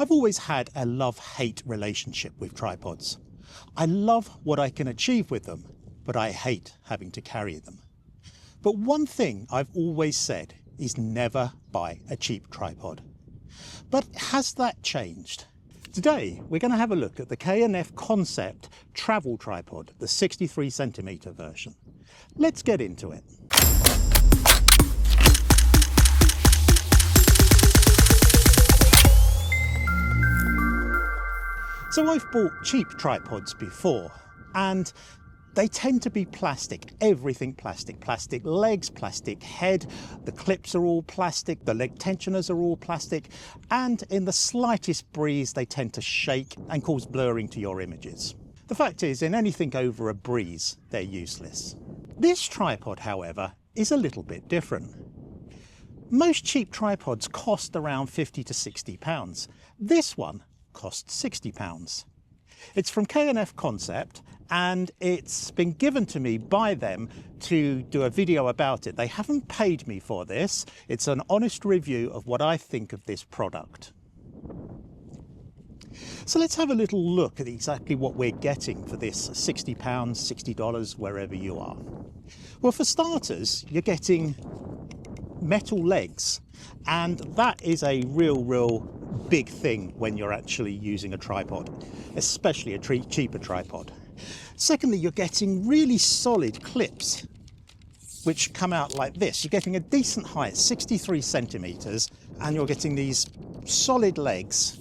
I've always had a love-hate relationship with tripods. I love what I can achieve with them, but I hate having to carry them. But one thing I've always said is never buy a cheap tripod. But has that changed? Today we're going to have a look at the K&F Concept Travel Tripod, the 63cm version. Let's get into it. So I've bought cheap tripods before, and they tend to be plastic, everything plastic. Plastic legs, plastic head, the clips are all plastic, the leg tensioners are all plastic, and in the slightest breeze they tend to shake and cause blurring to your images. The fact is, in anything over a breeze, they're useless. This tripod, however, is a little bit different. Most cheap tripods cost around £50 to £60. This one costs £60. It's from K&F Concept, and it's been given to me by them to do a video about it. They haven't paid me for this. It's an honest review of what I think of this product. So let's have a little look at exactly what we're getting for this £60, $60, wherever you are. Well, for starters, you're getting metal legs, and that is a real big thing when you're actually using a tripod, especially a cheaper tripod. Secondly, you're getting really solid clips which come out like this. You're getting a decent height, 63 centimeters, and you're getting these solid legs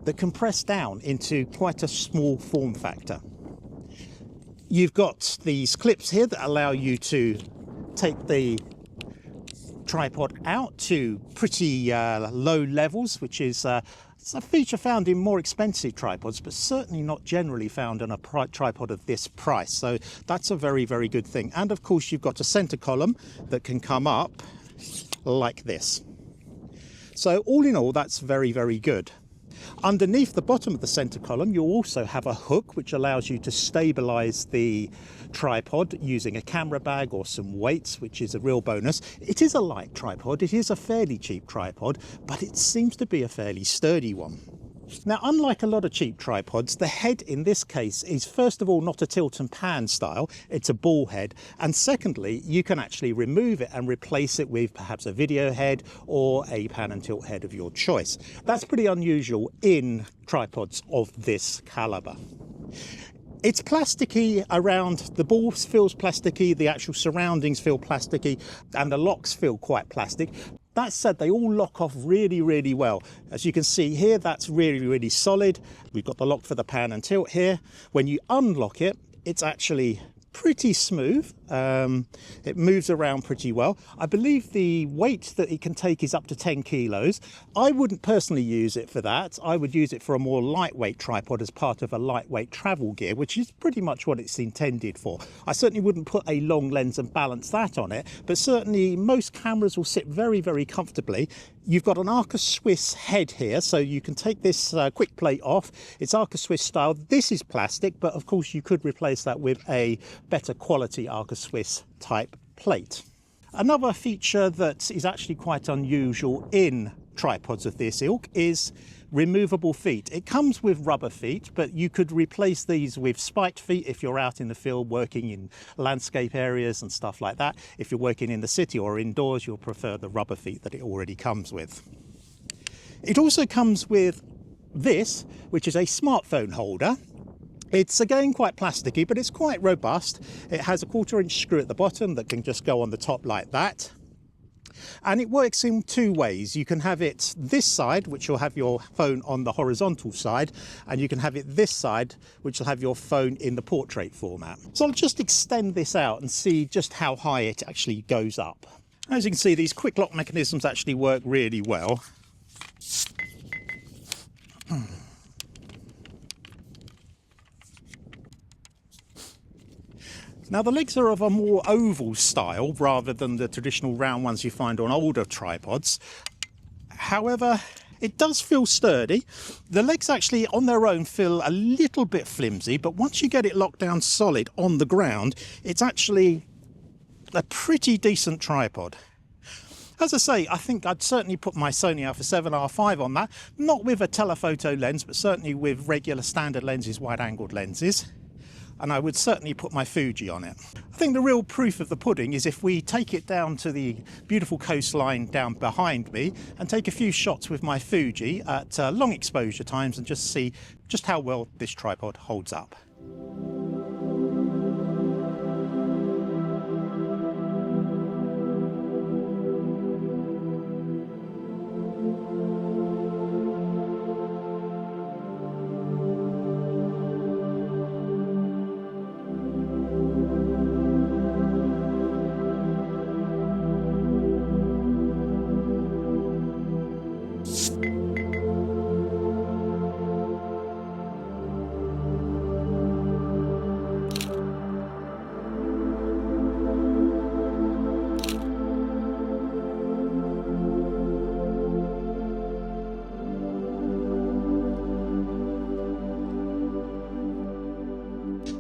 that compress down into quite a small form factor. You've got these clips here that allow you to take the tripod out to pretty low levels, which is it's a feature found in more expensive tripods, but certainly not generally found on a tripod of this price. So that's a very good thing. And of course, you've got a center column that can come up like this. So all in all, that's very good. Underneath the bottom of the center column, you'll also have a hook which allows you to stabilize the tripod using a camera bag or some weights, which is a real bonus. It is a light tripod, it is a fairly cheap tripod, but it seems to be a fairly sturdy one. Now, unlike a lot of cheap tripods, the head in this case is first of all not a tilt and pan style, it's a ball head, and secondly you can actually remove it and replace it with perhaps a video head or a pan and tilt head of your choice. That's pretty unusual in tripods of this caliber. It's plasticky around, the ball feels plasticky, the actual surroundings feel plasticky, and the locks feel quite plastic. That said, they all lock off really well. As you can see here, that's really solid. We've got the lock for the pan and tilt here. When you unlock it, it's actually pretty smooth. It moves around pretty well. I believe the weight that it can take is up to 10 kilos. I wouldn't personally use it for that. I would use it for a more lightweight tripod as part of a lightweight travel gear, which is pretty much what it's intended for. I certainly wouldn't put a long lens and balance that on it, but certainly most cameras will sit very comfortably. You've got an Arca Swiss head here, so you can take this quick plate off. It's Arca Swiss style. This is plastic, but of course you could replace that with a better quality Arca Swiss type plate. Another feature that is actually quite unusual in tripods of this ilk is removable feet. It comes with rubber feet, but you could replace these with spiked feet if you're out in the field working in landscape areas and stuff like that. If you're working in the city or indoors, you'll prefer the rubber feet that it already comes with. It also comes with this, which is a smartphone holder. It's again quite plasticky, but it's quite robust. It has a 1/4-inch screw at the bottom that can just go on the top like that. And it works in two ways. You can have it this side, which will have your phone on the horizontal side, and you can have it this side, which will have your phone in the portrait format. So I'll just extend this out and see just how high it actually goes up. As you can see, these quick lock mechanisms actually work really well. Now, the legs are of a more oval style rather than the traditional round ones you find on older tripods. However, it does feel sturdy. The legs actually on their own feel a little bit flimsy, but once you get it locked down solid on the ground, it's actually a pretty decent tripod. As I say, I think I'd certainly put my Sony Alpha 7 R5 on that, not with a telephoto lens, but certainly with regular standard lenses, wide-angled lenses. And I would certainly put my Fuji on it. I think the real proof of the pudding is if we take it down to the beautiful coastline down behind me and take a few shots with my Fuji at long exposure times and just see just how well this tripod holds up.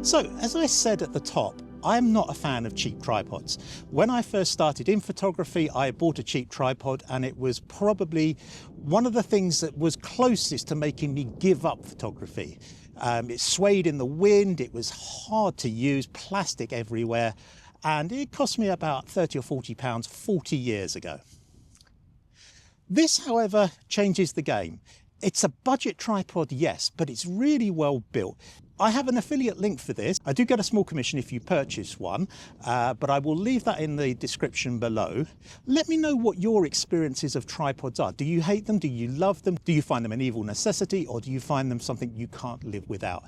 So, as I said at the top, I'm not a fan of cheap tripods. When I first started in photography, I bought a cheap tripod, and it was probably one of the things that was closest to making me give up photography. It swayed in the wind, it was hard to use, plastic everywhere, and it cost me about 30 or 40 pounds 40 years ago. This, however, changes the game. It's a budget tripod, yes, but it's really well built. I have an affiliate link for this. I do get a small commission if you purchase one, but I will leave that in the description below. Let me know what your experiences of tripods are. Do you hate them? Do you love them? Do you find them an evil necessity, or do you find them something you can't live without?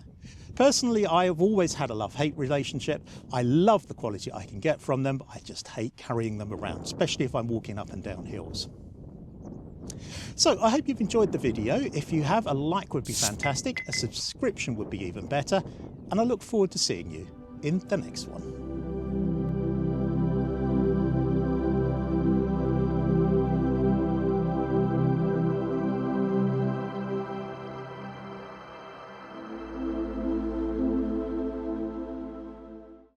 Personally, I have always had a love-hate relationship. I love the quality I can get from them, but I just hate carrying them around, especially if I'm walking up and down hills. So I hope you've enjoyed the video. If you have, a like would be fantastic, a subscription would be even better, and I look forward to seeing you in the next one.